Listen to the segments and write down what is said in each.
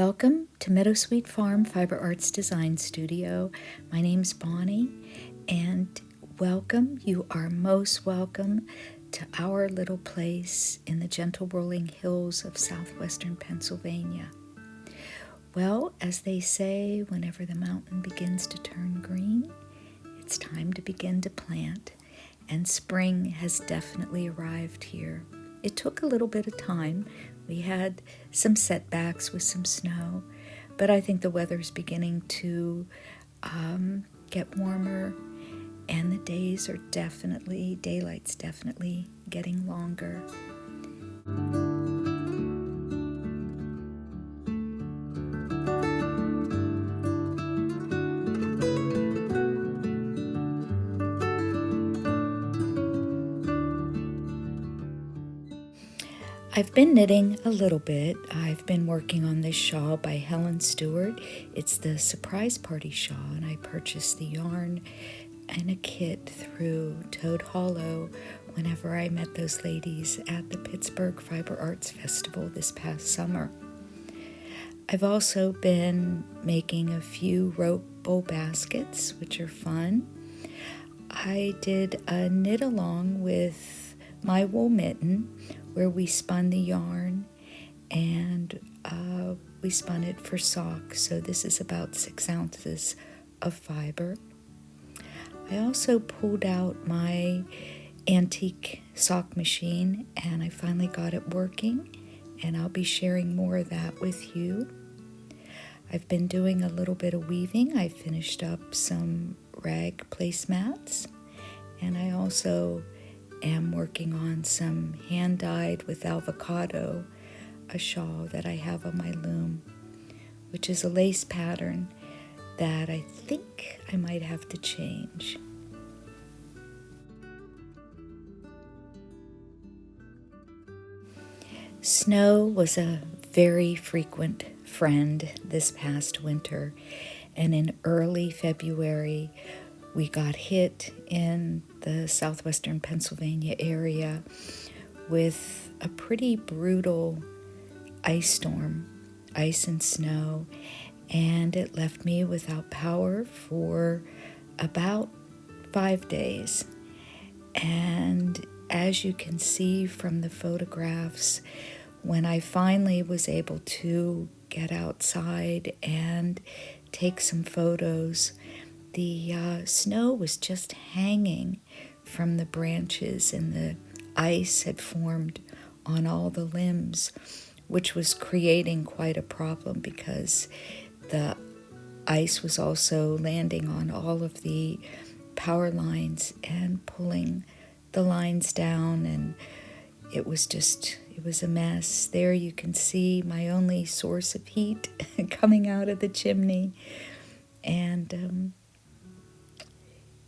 Welcome to Meadowsweet Farm Fiber Arts Design Studio. My name's Bonnie, and welcome. You are most welcome to our little place in the gentle rolling hills of southwestern Pennsylvania. Well, as they say, whenever the mountain begins to turn green, it's time to begin to plant, and spring has definitely arrived here. It took a little bit of time. We had some setbacks with some snow, but I think the weather's beginning to get warmer, and the days are daylight's definitely getting longer. I've been knitting a little bit. I've been working on this shawl by Helen Stewart. It's the Surprise Party shawl, and I purchased the yarn and a kit through Toad Hollow whenever I met those ladies at the Pittsburgh Fiber Arts Festival this past summer. I've also been making a few rope bowl baskets, which are fun. I did a knit along with my wool mitten, where we spun the yarn and we spun it for socks. So this is about 6 ounces of fiber. I also pulled out my antique sock machine and I finally got it working, and I'll be sharing more of that with you. I've been doing a little bit of weaving. I finished up some rag placemats, and I also am working on some hand-dyed with avocado, a shawl that I have on my loom, which is a lace pattern that I think I might have to change. Snow was a very frequent friend this past winter, and in early February we got hit in the southwestern Pennsylvania area with a pretty brutal ice storm, ice and snow, and it left me without power for about 5 days. And as you can see from the photographs, when I finally was able to get outside and take some photos, the snow was just hanging from the branches, and the ice had formed on all the limbs, which was creating quite a problem because the ice was also landing on all of the power lines and pulling the lines down, and it was a mess. There you can see my only source of heat coming out of the chimney, and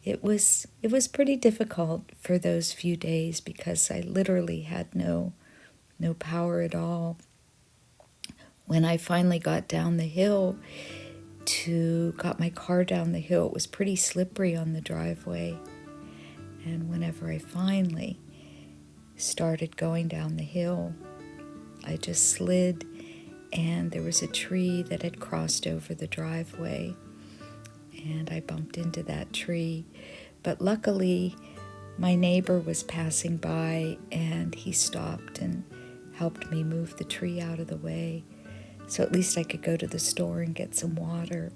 It was pretty difficult for those few days because I literally had no power at all. When I finally got down the hill got my car down the hill, it was pretty slippery on the driveway. And whenever I finally started going down the hill, I just slid, and there was a tree that had crossed over the driveway, and I bumped into that tree. But luckily, my neighbor was passing by, and he stopped and helped me move the tree out of the way, so at least I could go to the store and get some water.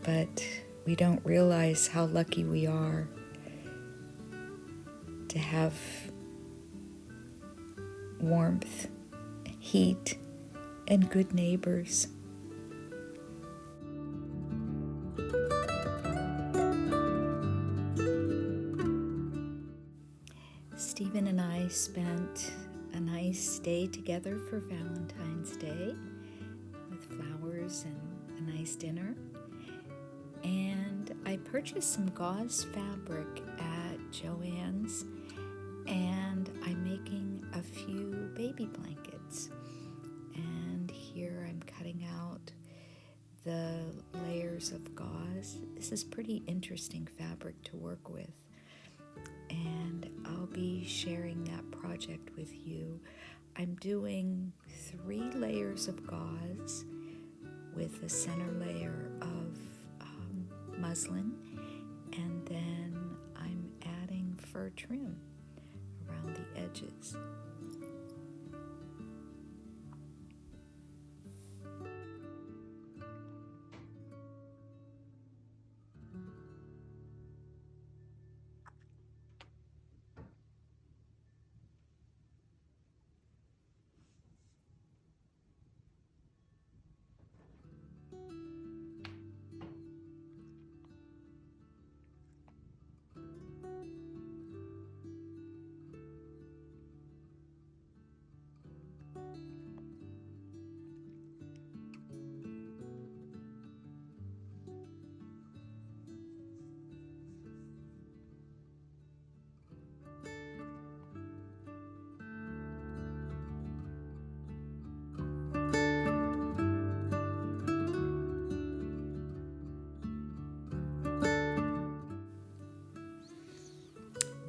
But we don't realize how lucky we are to have warmth, heat, and good neighbors. Stephen and I spent a nice day together for Valentine's Day with flowers and a nice dinner. And I purchased some gauze fabric at Joann's, and I'm making a few baby blankets. And here I'm cutting out the layers of gauze. This is pretty interesting fabric to work with, and I'll be sharing that project with you. I'm doing 3 layers of gauze with a center layer of muslin, and then I'm adding fur trim around the edges.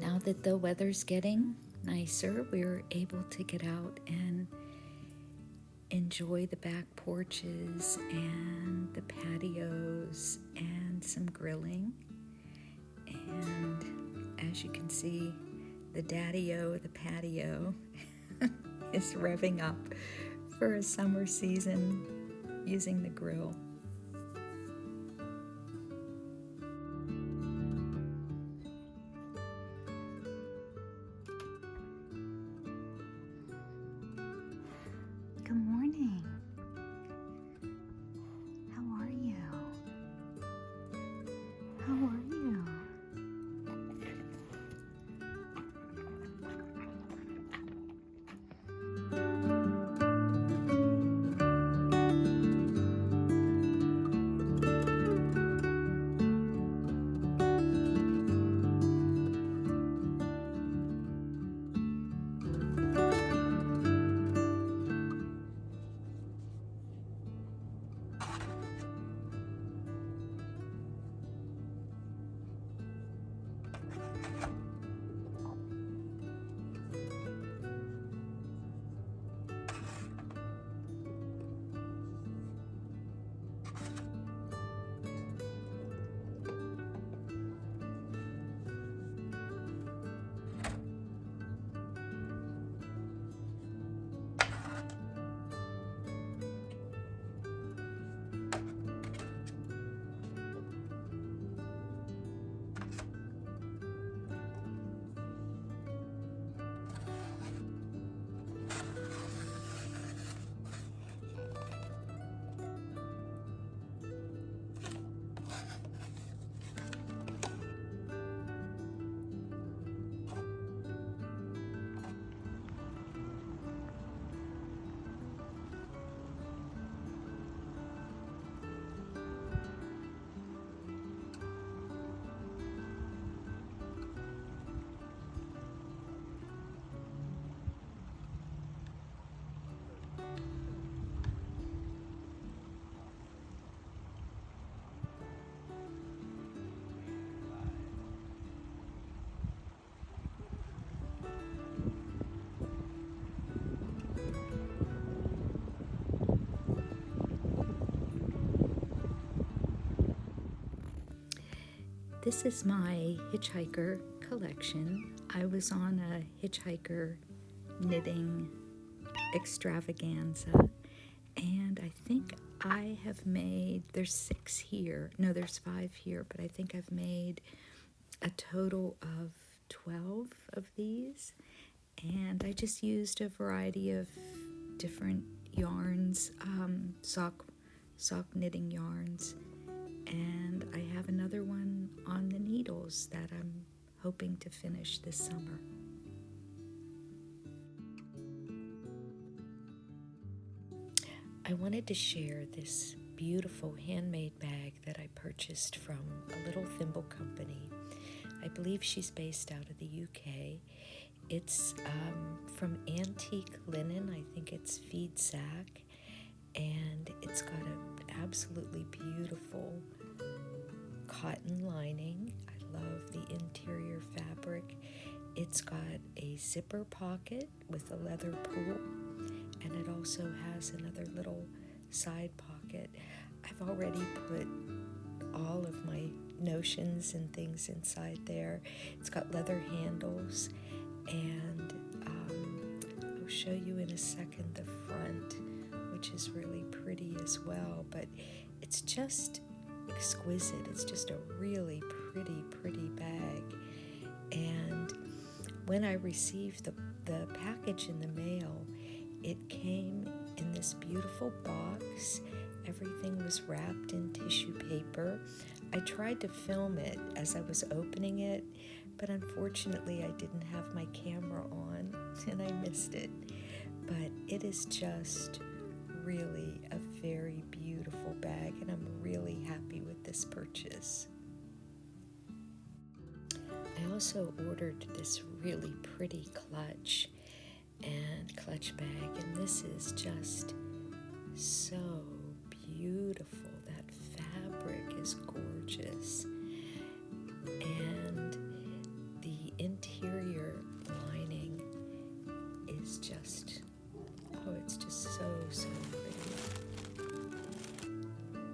Now that the weather's getting nicer, we're able to get out and enjoy the back porches and the patios and some grilling. And as you can see, the daddy-o of the patio is revving up for a summer season using the grill. Good morning. How are you? How are you? This is my Hitchhiker collection. I was on a Hitchhiker knitting extravaganza, and I think I have made, there's 6 here, no, there's 5 here, but I think I've made a total of 12 of these, and I just used a variety of different yarns, sock knitting yarns. And I have another one on the needles that I'm hoping to finish this summer. I wanted to share this beautiful handmade bag that I purchased from a little thimble company. I believe she's based out of the UK. It's from Antique Linen. I think it's Feed Sack. And it's got an absolutely beautiful cotton lining. I love the interior fabric. It It's got a zipper pocket with a leather pull, and it also has another little side pocket. I've already put all of my notions and things inside there. It's got leather handles, and I'll show you in a second the front, which is really pretty as well, but it's just exquisite. It's just a really pretty bag. And when I received the package in the mail, it came in this beautiful box. Everything was wrapped in tissue paper. I tried to film it as I was opening it, but unfortunately I didn't have my camera on and I missed it. But it is just really a very beautiful bag, and I'm really happy with this purchase. I also ordered this really pretty clutch bag, and this is just so beautiful. That fabric is gorgeous, and the interior lining is just, it's just so pretty.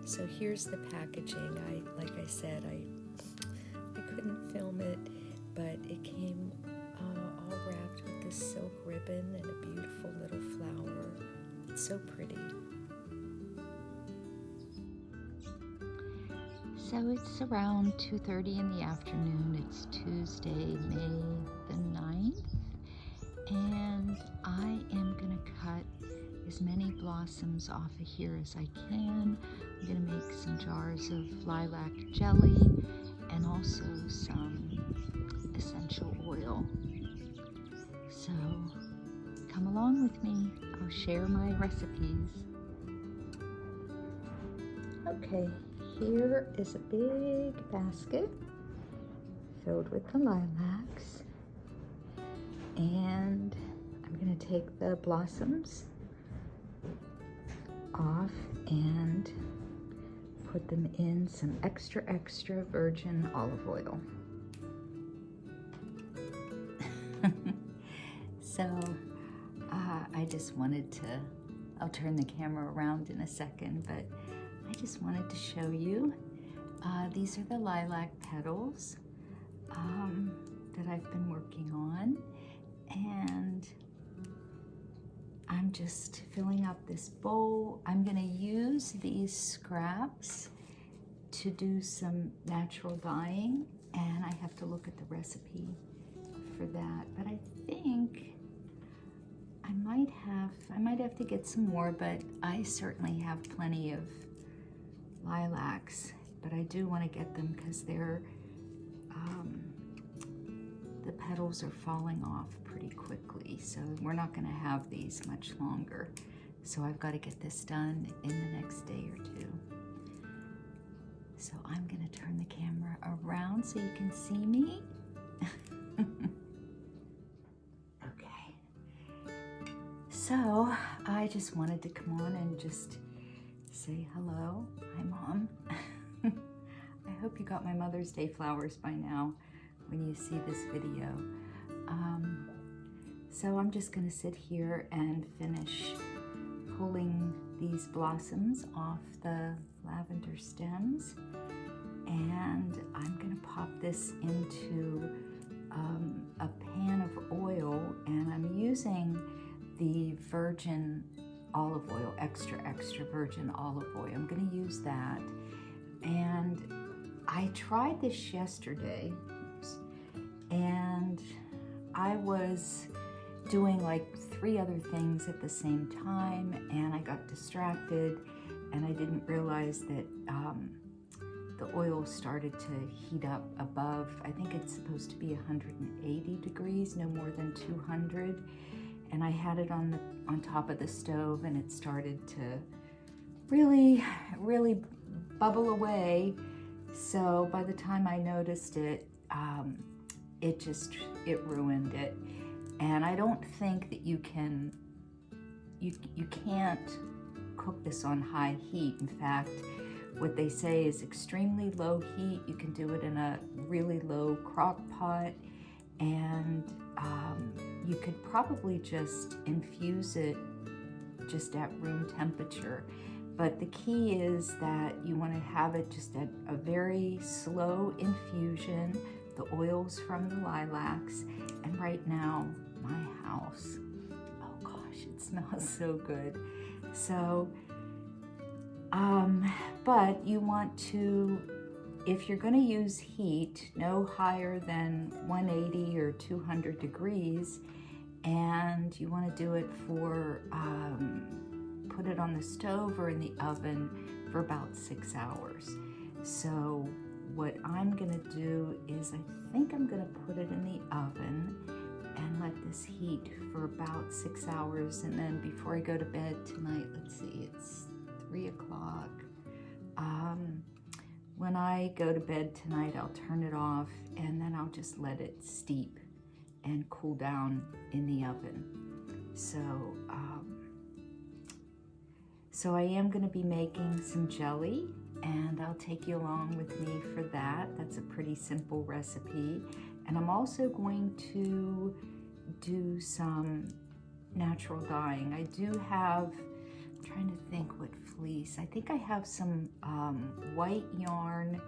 So here's the packaging. Like I said, I couldn't film it, but it came all wrapped with this silk ribbon and a beautiful little flower. It's so pretty. So it's around 2:30 in the afternoon. It's Tuesday, May the 9th, and I am gonna cut as many blossoms off of here as I can. I'm gonna make some jars of lilac jelly and also some essential oil. So come along with me. I'll share my recipes. Okay, here is a big basket filled with the lilacs, and I'm going to take the blossoms off and put them in some extra virgin olive oil. So I just wanted to, I'll turn the camera around in a second, but I just wanted to show you. These are the lilac petals that I've been working on, and I'm just filling up this bowl. I'm gonna use these scraps to do some natural dyeing, and I have to look at the recipe for that, but I think I might have to get some more, but I certainly have plenty of lilacs, but I do want to get them because they're the petals are falling off pretty quickly, so we're not going to have these much longer. So I've got to get this done in the next day or two. So I'm going to turn the camera around so you can see me. Okay. So I just wanted to come on and just say hello. Hi, Mom. I hope you got my Mother's Day flowers by now when you see this video. So I'm just going to sit here and finish pulling these blossoms off the lavender stems, and I'm going to pop this into a pan of oil, and I'm using the virgin olive oil, extra virgin olive oil. I'm going to use that, and I tried this yesterday, and I was doing like 3 other things at the same time, and I got distracted, and I didn't realize that the oil started to heat up above, I think it's supposed to be 180 degrees, no more than 200, and I had it on top of the stove, and it started to really bubble away. So by the time I noticed it, it ruined it. And I don't think that you can't cook this on high heat. In fact, what they say is extremely low heat. You can do it in a really low crock pot, and you could probably just infuse it just at room temperature. But the key is that you want to have it just at a very slow infusion, the oils from the lilacs. And right now, my house, oh gosh, it smells so good. So, but you want to, if you're going to use heat, no higher than 180 or 200 degrees, and you want to do it for, put it on the stove or in the oven for about 6 hours. So what I'm going to do is I think I'm going to put it in the oven and let this heat for about 6 hours. And then before I go to bed tonight, let's see, it's 3 o'clock. When I go to bed tonight, I'll turn it off and then I'll just let it steep and cool down in the oven. So I am going to be making some jelly, and I'll take you along with me for that. That's a pretty simple recipe. And I'm also going to do some natural dyeing. I do have, I'm trying to think what fleece. I think I have some white yarn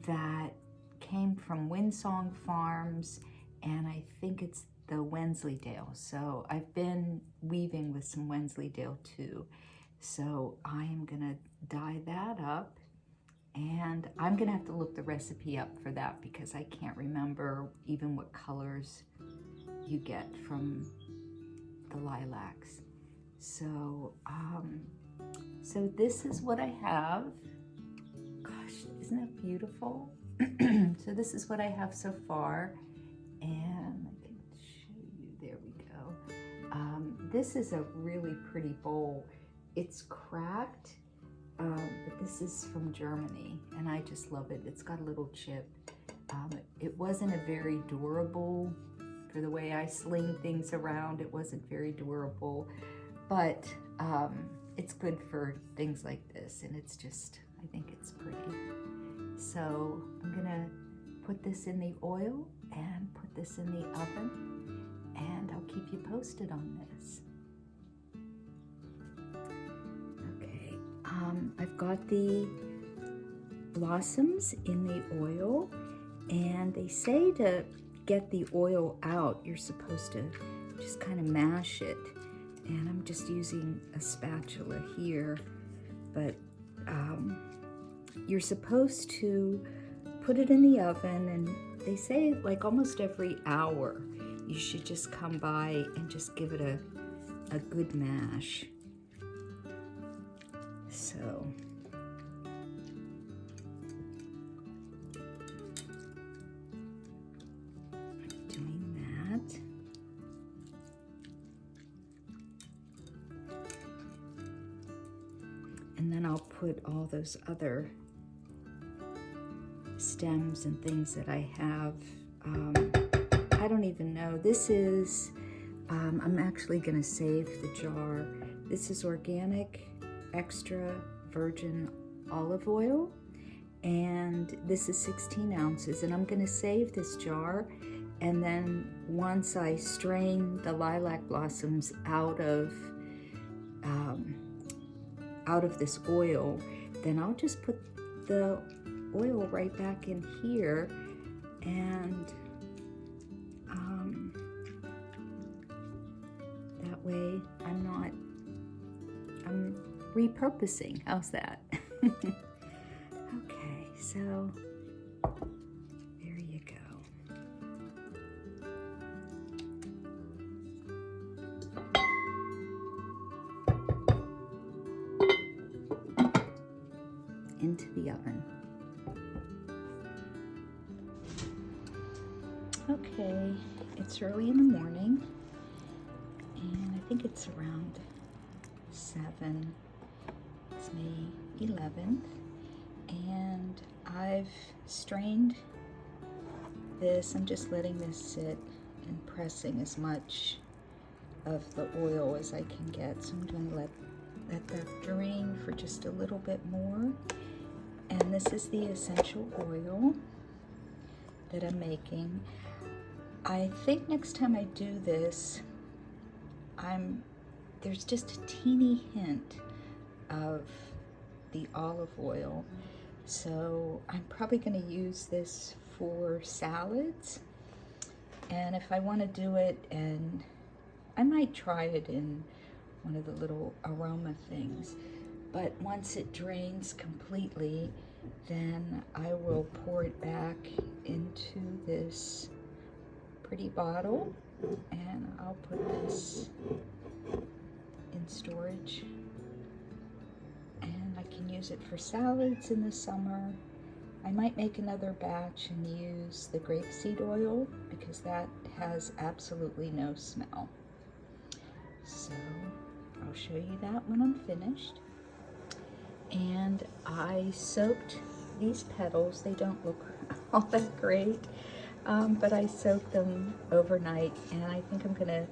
that came from Windsong Farms, and I think it's the Wensleydale. So I've been weaving with some Wensleydale too. So I am gonna dye that up, and I'm gonna have to look the recipe up for that because I can't remember even what colors you get from the lilacs. So, so this is what I have. Gosh, isn't that beautiful? So this is what I have so far, and I can show you, there we go. This is a really pretty bowl. It's cracked, but this is from Germany, and I just love it. It's got a little chip. It wasn't a very durable, for the way I sling things around, it wasn't very durable, but it's good for things like this, and it's just, I think it's pretty. So I'm gonna put this in the oil and put this in the oven, and I'll keep you posted on this. I've got the blossoms in the oil, and they say to get the oil out, you're supposed to just kind of mash it. And I'm just using a spatula here, but you're supposed to put it in the oven, and they say like almost every hour you should just come by and just give it a good mash. So I'm doing that. And then I'll put all those other stems and things that I have. I don't even know. This is, I'm actually going to save the jar. This is organic extra virgin olive oil, and this is 16 ounces, and I'm going to save this jar, and then once I strain the lilac blossoms out of this oil, then I'll just put the oil right back in here, and that way I'm repurposing. How's that? Okay, so there you go. Into the oven. Okay, it's early in the morning, and I think it's around 7. It's May 11th, and I've strained this. I'm just letting this sit and pressing as much of the oil as I can get. So I'm going to let that drain for just a little bit more. And this is the essential oil that I'm making. I think next time I do this, there's just a teeny hint of the olive oil. So I'm probably going to use this for salads. And if I want to do it, and I might try it in one of the little aroma things. But once it drains completely, then I will pour it back into this pretty bottle, and I'll put this in storage. And I can use it for salads in the summer. I might make another batch and use the grapeseed oil because that has absolutely no smell. So I'll show you that when I'm finished. And I soaked these petals. They don't look all that great, but I soaked them overnight, and I think I'm gonna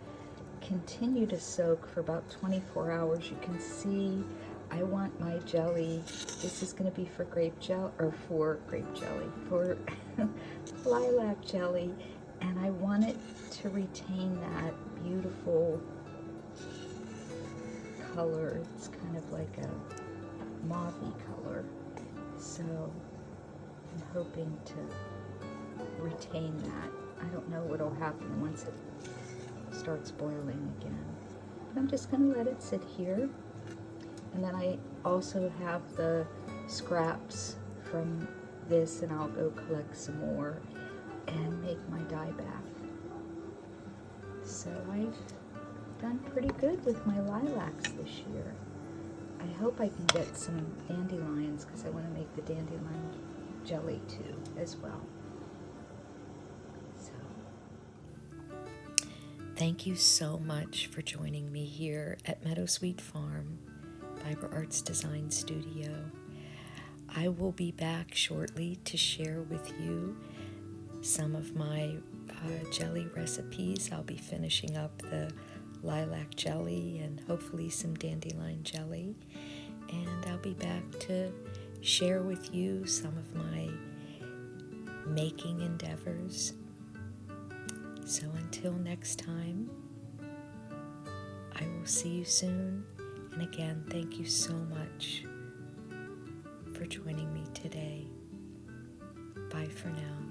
continue to soak for about 24 hours. You can see I want my jelly, this is gonna be for for lilac jelly, and I want it to retain that beautiful color. It's kind of like a mauve-y color, so I'm hoping to retain that. I don't know what'll happen once it starts boiling again, but I'm just going to let it sit here. And then I also have the scraps from this, and I'll go collect some more and make my dye bath. So I've done pretty good with my lilacs this year. I hope I can get some dandelions because I want to make the dandelion jelly too as well. So thank you so much for joining me here at Meadowsweet Farm Fiber Arts Design Studio. I will be back shortly to share with you some of my jelly recipes. I'll be finishing up the lilac jelly and hopefully some dandelion jelly, and I'll be back to share with you some of my making endeavors. So until next time, I will see you soon, and again, thank you so much for joining me today. Bye for now.